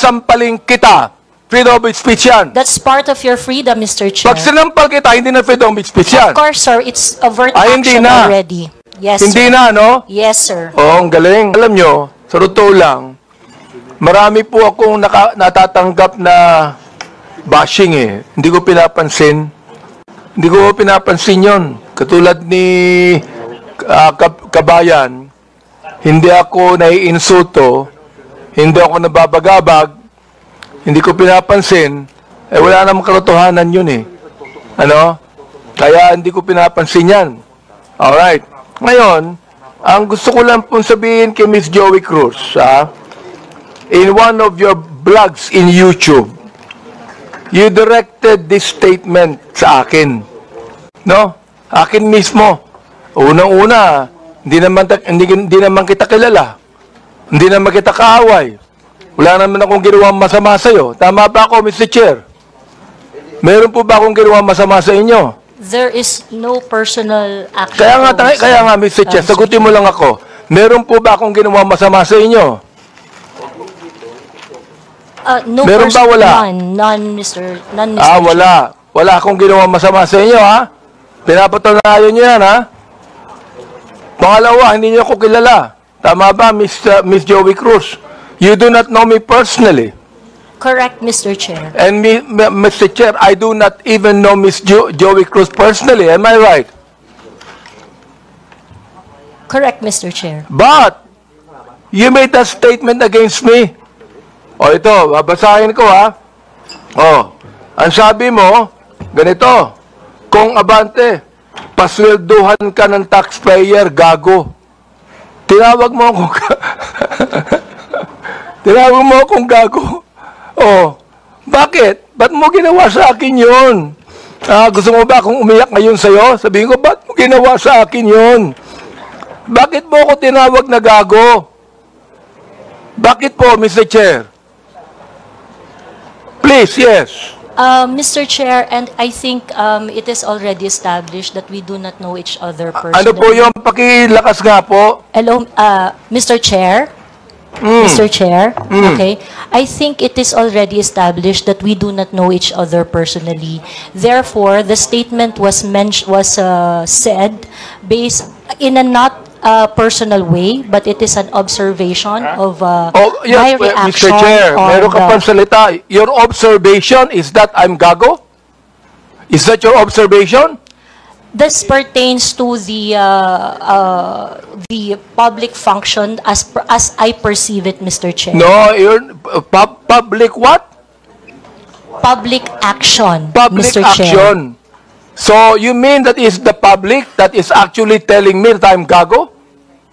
Sasampaling kita. Freedom of speech yan. That's part of your freedom, Mr. Chair. Pag sinampal kita, hindi na freedom of speech yan. Of course, sir. It's overt Hindi action na. already. Yes, Hindi sir. na, no? Yes, sir. Oo, ang galing. Alam nyo, sa totoo lang, marami po akong natatanggap na bashing eh. Hindi ko pinapansin. Hindi ko pinapansin yon. Katulad ni Kabayan, hindi ako naiinsulto, hindi ako nababagabag, hindi ko pinapansin, eh wala namang katotohanan yun eh. Ano? Kaya hindi ko pinapansin yan. Alright. Ngayon, ang gusto ko lang pong sabihin kay Miss Joey Cruz, in one of your blogs in YouTube, you directed this statement sa akin. No? Akin mismo. Unang-una, hindi naman kita kilala. Hindi naman kita kaaway. Wala naman akong ginawang masama sa'yo. Tama ba ako, Mr. Chair? Meron po ba akong ginawang masama sa inyo? There is no personal action. Kaya nga, Mr. Chair, sagutin mo lang ako. Meron po ba akong ginawang masama sa inyo? No meron ba wala? None, Mr. Wala. Wala akong ginawang masama sa inyo, ha? Pinapatunayan nyo yan, ha? Pangalawa, hindi nyo ako kilala. Tama ba, Miss Joey Cruz? You do not know me personally. Correct, Mr. Chair. And Mr. Chair, I do not even know Miss Joey Cruz personally. Am I right? Correct, Mr. Chair. But, you made a statement against me. O ito, babasahin ko ha. O, ang sabi mo, ganito, kung abante, paswelduhan ka ng taxpayer, gago. Tinawag mo akong tinawag mo akong gago. O, bakit? Ba't mo ginawa sa akin yun? Gusto mo ba akong umiyak ngayon sa'yo? Sabihin ko, ba't mo ginawa sa akin yun? Bakit mo ako tinawag na gago? Bakit po, Mr. Chair? Please, yes. Mr. Chair, and I think it is already established that we do not know each other personally. Ano po yung pakilakas nga po? Hello, Mr. Chair? Mr. Chair? Okay. I think it is already established that we do not know each other personally. Therefore, the statement was said based in a not personal way, but it is an observation of my reaction. Mr. Chair, meron ka pang salita. Your observation is that I'm gago? Is that your observation? This pertains to the public function as I perceive it, Mr. Chair. No, you're public what? Public action, Public Mr. action. Chair. So you mean that is the public that is actually telling me that I'm gago?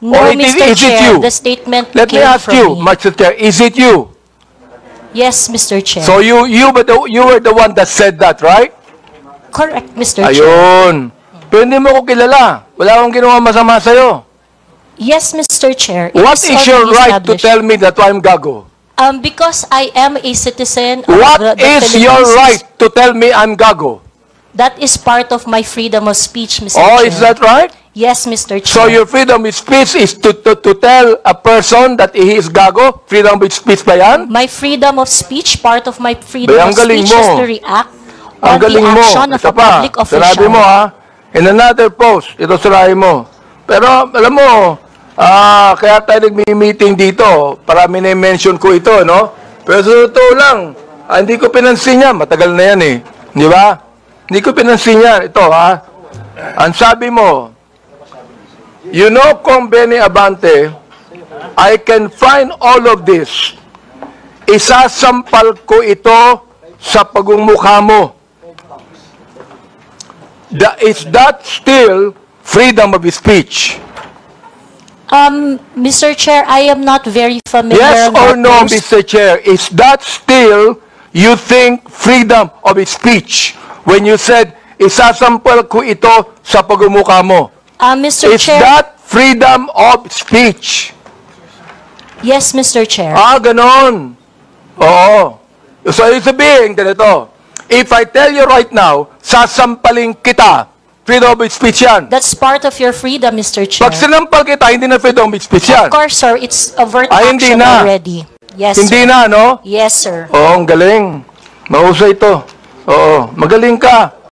No, Or Mr. is it Chair, you? the statement Let me came ask from you, me. Mr. Chair, is it you? Yes, Mr. Chair. So you were the one that said that, right? Correct, Mr. Chair. Ayun. Pero hindi mo ko kilala. Wala akong ginawa masama sa'yo. Yes, Mr. Chair. What is your right to tell me that I'm gago? Because I am a citizen of What the is Philippines. your right to tell me I'm gago? That is part of my freedom of speech, Mr. Oh, Chair. is that right? Yes, Mr. Chair. So your freedom of speech is to tell a person that he is gago? Freedom of speech ba yan? My freedom of speech, part of my freedom Ang of galing speech is mo. to react Ang on the galing mo. action of Ito a pa, public official. sinabi mo ha, in another post, ito sinabi mo. Pero alam mo, kaya tayo nagmi-meeting dito, para mini-mention ko ito, no? Pero sa totoo lang, hindi ko pinansin yan, matagal na yan eh. Di ba? Hindi ko pinansin yan. Ito ha, ang sabi mo, you know, Kong Benny Abante, I can find all of this. Isasampal ko ito sa pagmumukha mo. Is that still freedom of speech? Mr. Chair, I am not very familiar. Yes or with no, those. Mr. Chair? Is that still, you think, freedom of speech? When you said, isasampal ko ito sa pagmumukha mo. Mr. Is Chair. that freedom of speech? Yes, Mr. Chair. Ganon. Oo. So, ibig sabihin, ganito. If I tell you right now, sasampalin kita, freedom of speech yan. That's part of your freedom, Mr. Chair. Pag sinampal kita, hindi na freedom of speech yan. Of course, sir. It's overt Hindi action na. already. Yes, Hindi sir. na, no? Yes, sir. Oo, ang galing. Mahusay ito. Oo, magaling ka.